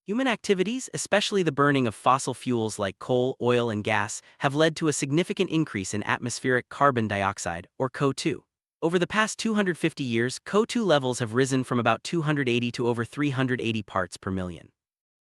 Human activities, especially the burning of fossil fuels like coal, oil, and gas, have led to a significant increase in atmospheric carbon dioxide, or CO2. Over the past 250 years, CO2 levels have risen from about 280 to over 380 parts per million.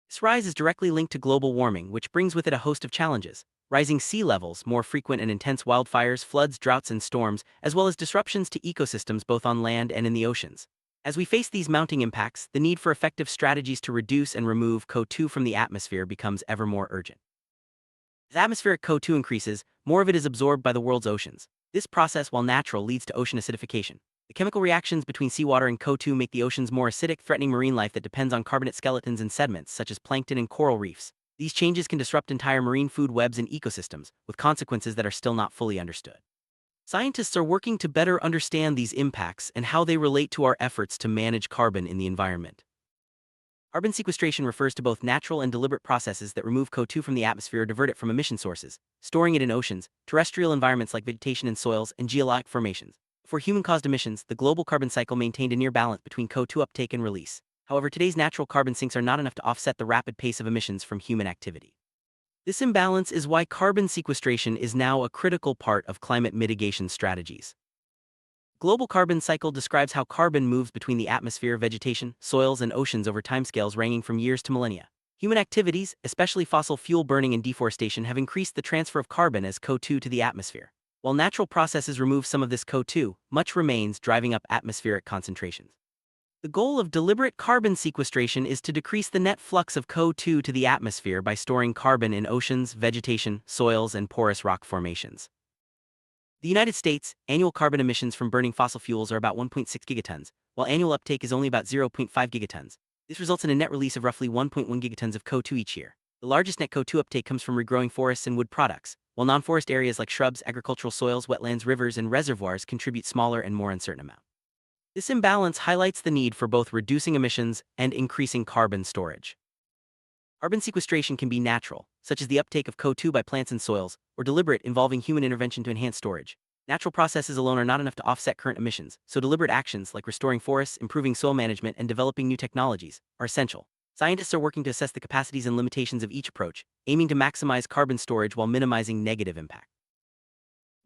This rise is directly linked to global warming, which brings with it a host of challenges. Rising sea levels, more frequent and intense wildfires, floods, droughts, and storms, as well as disruptions to ecosystems both on land and in the oceans. As we face these mounting impacts, the need for effective strategies to reduce and remove CO2 from the atmosphere becomes ever more urgent. As atmospheric CO2 increases, more of it is absorbed by the world's oceans. This process, while natural, leads to ocean acidification. The chemical reactions between seawater and CO2 make the oceans more acidic, threatening marine life that depends on carbonate skeletons and sediments, such as plankton and coral reefs. These changes can disrupt entire marine food webs and ecosystems, with consequences that are still not fully understood. Scientists are working to better understand these impacts and how they relate to our efforts to manage carbon in the environment. Carbon sequestration refers to both natural and deliberate processes that remove CO2 from the atmosphere or divert it from emission sources, storing it in oceans, terrestrial environments like vegetation and soils, and geologic formations. For human-caused emissions, the global carbon cycle maintained a near balance between CO2 uptake and release. However, today's natural carbon sinks are not enough to offset the rapid pace of emissions from human activity. This imbalance is why carbon sequestration is now a critical part of climate mitigation strategies. Global carbon cycle describes how carbon moves between the atmosphere, vegetation, soils, and oceans over timescales ranging from years to millennia. Human activities, especially fossil fuel burning and deforestation, have increased the transfer of carbon as CO2 to the atmosphere. While natural processes remove some of this CO2, much remains, driving up atmospheric concentrations. The goal of deliberate carbon sequestration is to decrease the net flux of CO2 to the atmosphere by storing carbon in oceans, vegetation, soils, and porous rock formations. The United States, annual carbon emissions from burning fossil fuels are about 1.6 gigatons, while annual uptake is only about 0.5 gigatons. This results in a net release of roughly 1.1 gigatons of CO2 each year. The largest net CO2 uptake comes from regrowing forests and wood products, while non-forest areas like shrubs, agricultural soils, wetlands, rivers, and reservoirs contribute smaller and more uncertain amounts. This imbalance highlights the need for both reducing emissions and increasing carbon storage. Carbon sequestration can be natural, such as the uptake of CO2 by plants and soils, or deliberate, involving human intervention to enhance storage. Natural processes alone are not enough to offset current emissions, so deliberate actions like restoring forests, improving soil management, and developing new technologies are essential. Scientists are working to assess the capacities and limitations of each approach, aiming to maximize carbon storage while minimizing negative impact.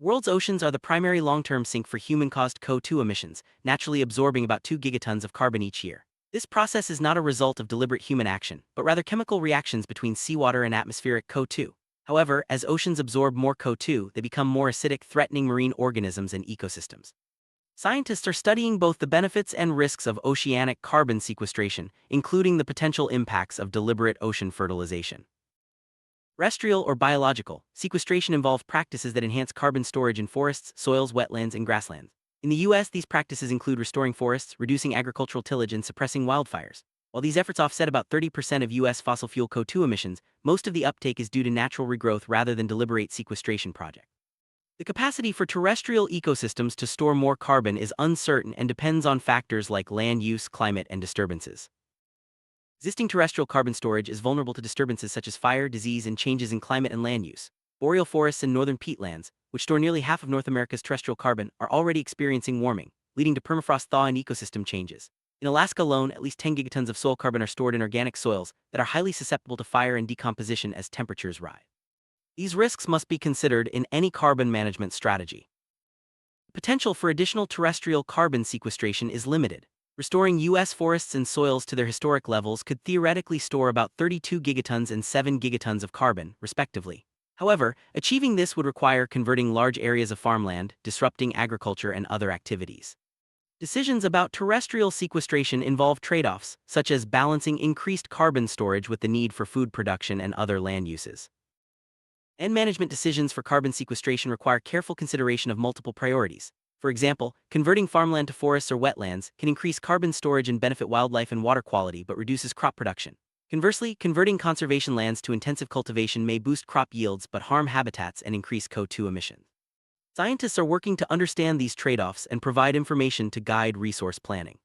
World's oceans are the primary long-term sink for human-caused CO2 emissions, naturally absorbing about 2 gigatons of carbon each year. This process is not a result of deliberate human action, but rather chemical reactions between seawater and atmospheric CO2. However, as oceans absorb more CO2, they become more acidic, threatening marine organisms and ecosystems. Scientists are studying both the benefits and risks of oceanic carbon sequestration, including the potential impacts of deliberate ocean fertilization. Terrestrial or biological sequestration involve practices that enhance carbon storage in forests, soils, wetlands, and grasslands. In the U.S., these practices include restoring forests, reducing agricultural tillage, and suppressing wildfires. While these efforts offset about 30% of U.S. fossil fuel CO2 emissions, most of the uptake is due to natural regrowth rather than deliberate sequestration projects. The capacity for terrestrial ecosystems to store more carbon is uncertain and depends on factors like land use, climate, and disturbances. Existing terrestrial carbon storage is vulnerable to disturbances such as fire, disease, and changes in climate and land use. Boreal forests and northern peatlands, which store nearly half of North America's terrestrial carbon, are already experiencing warming, leading to permafrost thaw and ecosystem changes. In Alaska alone, at least 10 gigatons of soil carbon are stored in organic soils that are highly susceptible to fire and decomposition as temperatures rise. These risks must be considered in any carbon management strategy. The potential for additional terrestrial carbon sequestration is limited. Restoring U.S. forests and soils to their historic levels could theoretically store about 32 gigatons and 7 gigatons of carbon, respectively. However, achieving this would require converting large areas of farmland, disrupting agriculture and other activities. Decisions about terrestrial sequestration involve trade-offs, such as balancing increased carbon storage with the need for food production and other land uses. And management decisions for carbon sequestration require careful consideration of multiple priorities. For example, converting farmland to forests or wetlands can increase carbon storage and benefit wildlife and water quality but reduces crop production. Conversely, converting conservation lands to intensive cultivation may boost crop yields but harm habitats and increase CO2 emissions. Scientists are working to understand these trade-offs and provide information to guide resource planning.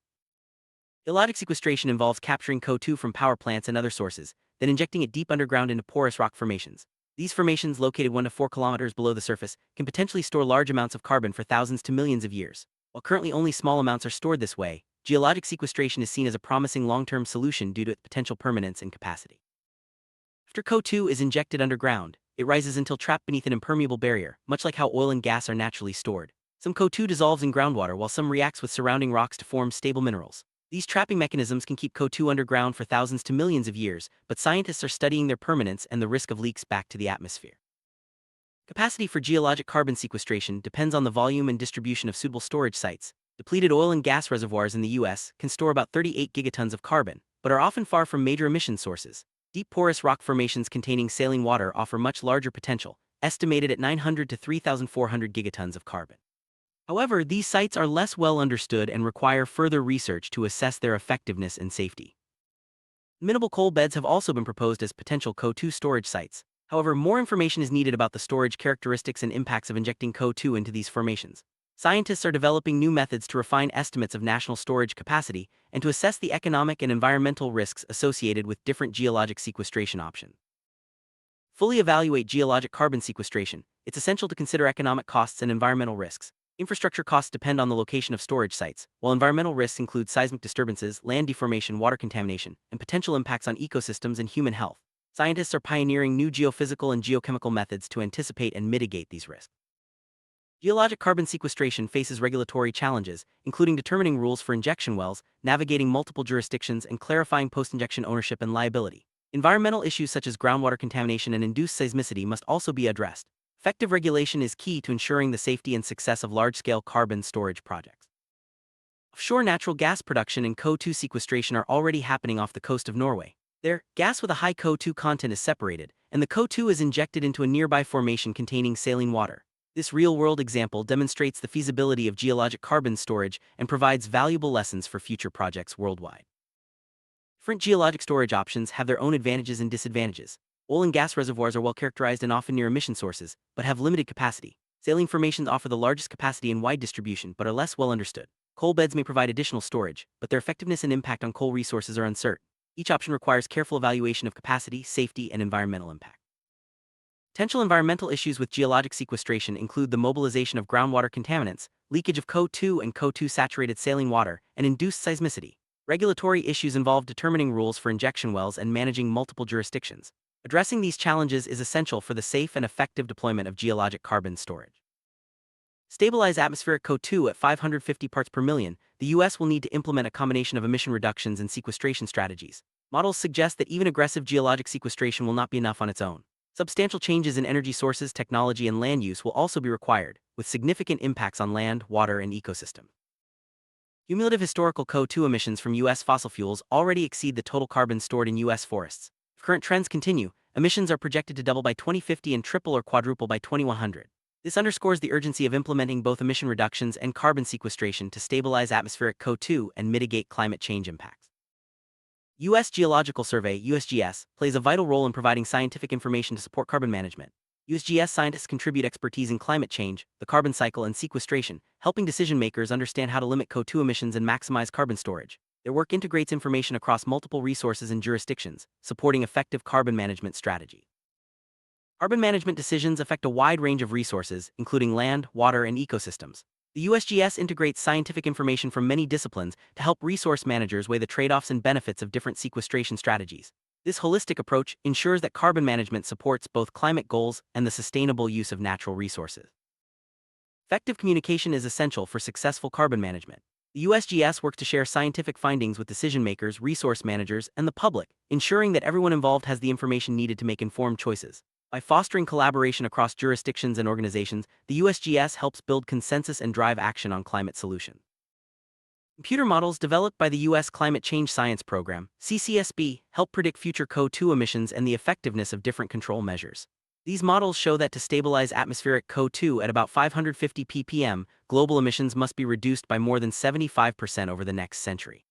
Illogic sequestration involves capturing CO2 from power plants and other sources, then injecting it deep underground into porous rock formations. These formations, located 1 to 4 kilometers below the surface, can potentially store large amounts of carbon for thousands to millions of years. While currently only small amounts are stored this way, geologic sequestration is seen as a promising long-term solution due to its potential permanence and capacity. After CO2 is injected underground, it rises until trapped beneath an impermeable barrier, much like how oil and gas are naturally stored. Some CO2 dissolves in groundwater while some reacts with surrounding rocks to form stable minerals. These trapping mechanisms can keep CO2 underground for thousands to millions of years, but scientists are studying their permanence and the risk of leaks back to the atmosphere. Capacity for geologic carbon sequestration depends on the volume and distribution of suitable storage sites. Depleted oil and gas reservoirs in the US can store about 38 gigatons of carbon, but are often far from major emission sources. Deep porous rock formations containing saline water offer much larger potential, estimated at 900 to 3,400 gigatons of carbon. However, these sites are less well understood and require further research to assess their effectiveness and safety. Minimal coal beds have also been proposed as potential CO2 storage sites. However, more information is needed about the storage characteristics and impacts of injecting CO2 into these formations. Scientists are developing new methods to refine estimates of national storage capacity and to assess the economic and environmental risks associated with different geologic sequestration options. Fully evaluate geologic carbon sequestration. It's essential to consider economic costs and environmental risks. Infrastructure costs depend on the location of storage sites, while environmental risks include seismic disturbances, land deformation, water contamination, and potential impacts on ecosystems and human health. Scientists are pioneering new geophysical and geochemical methods to anticipate and mitigate these risks. Geologic carbon sequestration faces regulatory challenges, including determining rules for injection wells, navigating multiple jurisdictions, and clarifying post-injection ownership and liability. Environmental issues such as groundwater contamination and induced seismicity must also be addressed. Effective regulation is key to ensuring the safety and success of large-scale carbon storage projects. Offshore natural gas production and CO2 sequestration are already happening off the coast of Norway. There, gas with a high CO2 content is separated, and the CO2 is injected into a nearby formation containing saline water. This real-world example demonstrates the feasibility of geologic carbon storage and provides valuable lessons for future projects worldwide. Different geologic storage options have their own advantages and disadvantages. Oil and gas reservoirs are well characterized and often near emission sources, but have limited capacity. Saline formations offer the largest capacity and wide distribution, but are less well understood. Coal beds may provide additional storage, but their effectiveness and impact on coal resources are uncertain. Each option requires careful evaluation of capacity, safety, and environmental impact. Potential environmental issues with geologic sequestration include the mobilization of groundwater contaminants, leakage of CO2 and CO2-saturated saline water, and induced seismicity. Regulatory issues involve determining rules for injection wells and managing multiple jurisdictions. Addressing these challenges is essential for the safe and effective deployment of geologic carbon storage. Stabilize atmospheric CO2 at 550 parts per million, the US will need to implement a combination of emission reductions and sequestration strategies. Models suggest that even aggressive geologic sequestration will not be enough on its own. Substantial changes in energy sources, technology, and land use will also be required, with significant impacts on land, water, and ecosystems. Cumulative historical CO2 emissions from US fossil fuels already exceed the total carbon stored in US forests. If current trends continue, emissions are projected to double by 2050 and triple or quadruple by 2100. This underscores the urgency of implementing both emission reductions and carbon sequestration to stabilize atmospheric CO2 and mitigate climate change impacts. U.S. Geological Survey (USGS) plays a vital role in providing scientific information to support carbon management. USGS scientists contribute expertise in climate change, the carbon cycle, and sequestration, helping decision-makers understand how to limit CO2 emissions and maximize carbon storage. Their work integrates information across multiple resources and jurisdictions, supporting effective carbon management strategy. Carbon management decisions affect a wide range of resources, including land, water, and ecosystems. The USGS integrates scientific information from many disciplines to help resource managers weigh the trade-offs and benefits of different sequestration strategies. This holistic approach ensures that carbon management supports both climate goals and the sustainable use of natural resources. Effective communication is essential for successful carbon management. The USGS works to share scientific findings with decision-makers, resource managers, and the public, ensuring that everyone involved has the information needed to make informed choices. By fostering collaboration across jurisdictions and organizations, the USGS helps build consensus and drive action on climate solutions. Computer models developed by the U.S. Climate Change Science Program, CCSP, help predict future CO2 emissions and the effectiveness of different control measures. These models show that to stabilize atmospheric CO2 at about 550 ppm, global emissions must be reduced by more than 75% over the next century.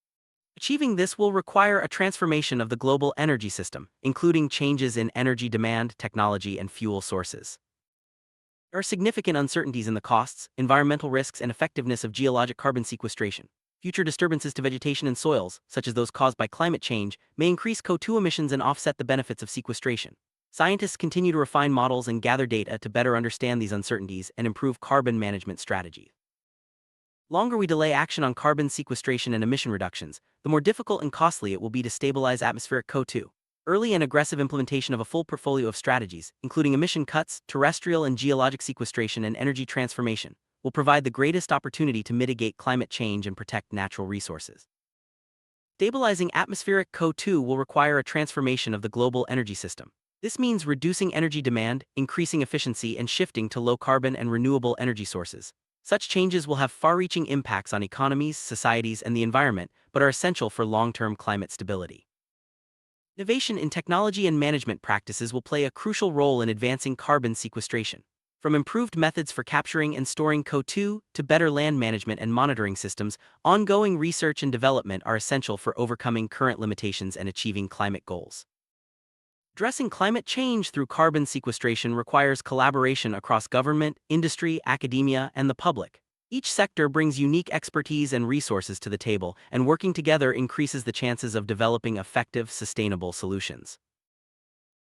Achieving this will require a transformation of the global energy system, including changes in energy demand, technology, and fuel sources. There are significant uncertainties in the costs, environmental risks, and effectiveness of geologic carbon sequestration. Future disturbances to vegetation and soils, such as those caused by climate change, may increase CO2 emissions and offset the benefits of sequestration. Scientists continue to refine models and gather data to better understand these uncertainties and improve carbon management strategies. Longer we delay action on carbon sequestration and emission reductions, the more difficult and costly it will be to stabilize atmospheric CO2. Early and aggressive implementation of a full portfolio of strategies, including emission cuts, terrestrial and geologic sequestration, and energy transformation, will provide the greatest opportunity to mitigate climate change and protect natural resources. Stabilizing atmospheric CO2 will require a transformation of the global energy system. This means reducing energy demand, increasing efficiency, and shifting to low-carbon and renewable energy sources. Such changes will have far-reaching impacts on economies, societies, and the environment, but are essential for long-term climate stability. Innovation in technology and management practices will play a crucial role in advancing carbon sequestration. From improved methods for capturing and storing CO2 to better land management and monitoring systems, ongoing research and development are essential for overcoming current limitations and achieving climate goals. Addressing climate change through carbon sequestration requires collaboration across government, industry, academia, and the public. Each sector brings unique expertise and resources to the table, and working together increases the chances of developing effective, sustainable solutions.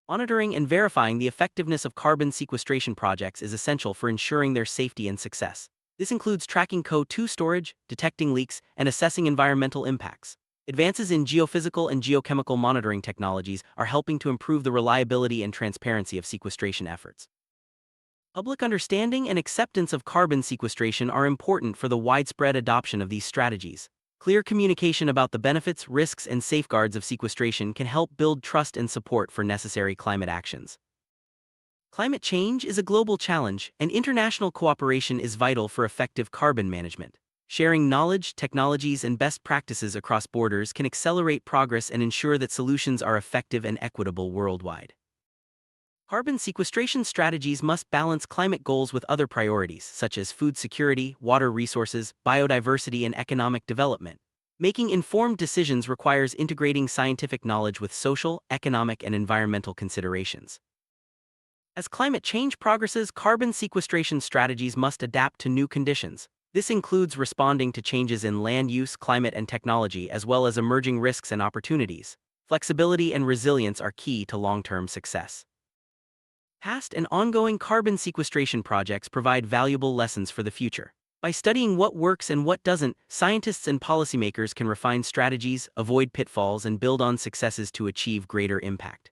Monitoring and verifying the effectiveness of carbon sequestration projects is essential for ensuring their safety and success. This includes tracking CO2 storage, detecting leaks, and assessing environmental impacts. Advances in geophysical and geochemical monitoring technologies are helping to improve the reliability and transparency of sequestration efforts. Public understanding and acceptance of carbon sequestration are important for the widespread adoption of these strategies. Clear communication about the benefits, risks, and safeguards of sequestration can help build trust and support for necessary climate actions. Climate change is a global challenge, and international cooperation is vital for effective carbon management. Sharing knowledge, technologies, and best practices across borders can accelerate progress and ensure that solutions are effective and equitable worldwide. Carbon sequestration strategies must balance climate goals with other priorities, such as food security, water resources, biodiversity, and economic development. Making informed decisions requires integrating scientific knowledge with social, economic, and environmental considerations. As climate change progresses, carbon sequestration strategies must adapt to new conditions. This includes responding to changes in land use, climate, and technology, as well as emerging risks and opportunities. Flexibility and resilience are key to long-term success. Past and ongoing carbon sequestration projects provide valuable lessons for the future. By studying what works and what doesn't, scientists and policymakers can refine strategies, avoid pitfalls, and build on successes to achieve greater impact.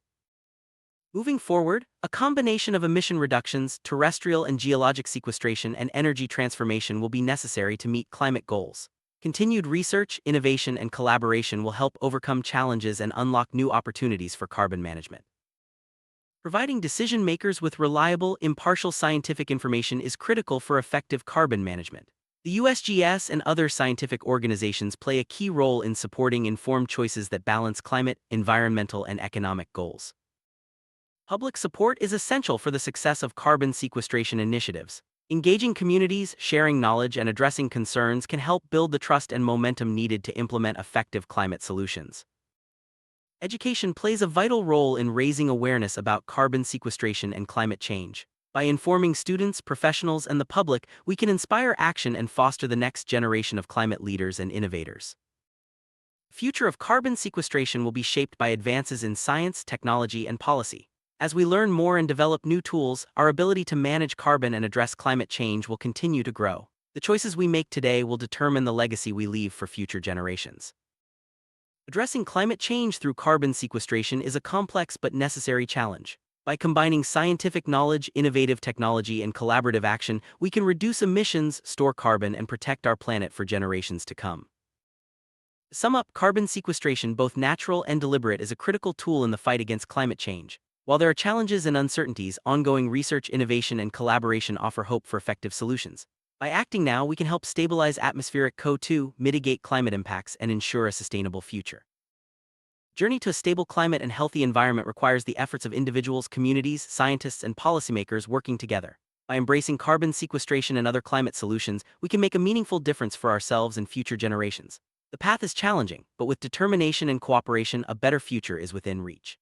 Moving forward, a combination of emission reductions, terrestrial and geologic sequestration, and energy transformation will be necessary to meet climate goals. Continued research, innovation, and collaboration will help overcome challenges and unlock new opportunities for carbon management. Providing decision-makers with reliable, impartial scientific information is critical for effective carbon management. The USGS and other scientific organizations play a key role in supporting informed choices that balance climate, environmental, and economic goals. Public support is essential for the success of carbon sequestration initiatives. Engaging communities, sharing knowledge, and addressing concerns can help build the trust and momentum needed to implement effective climate solutions. Education plays a vital role in raising awareness about carbon sequestration and climate change. By informing students, professionals, and the public, we can inspire action and foster the next generation of climate leaders and innovators. The future of carbon sequestration will be shaped by advances in science, technology, and policy. As we learn more and develop new tools, our ability to manage carbon and address climate change will continue to grow. The choices we make today will determine the legacy we leave for future generations. Addressing climate change through carbon sequestration is a complex but necessary challenge. By combining scientific knowledge, innovative technology, and collaborative action, we can reduce emissions, store carbon, and protect our planet for generations to come. To sum up, carbon sequestration, both natural and deliberate, is a critical tool in the fight against climate change. While there are challenges and uncertainties, ongoing research, innovation, and collaboration offer hope for effective solutions. By acting now, we can help stabilize atmospheric CO2, mitigate climate impacts, and ensure a sustainable future. The journey to a stable climate and healthy environment requires the efforts of individuals, communities, scientists, and policymakers working together. By embracing carbon sequestration and other climate solutions, we can make a meaningful difference for ourselves and future generations. The path is challenging, but with determination and cooperation, a better future is within reach.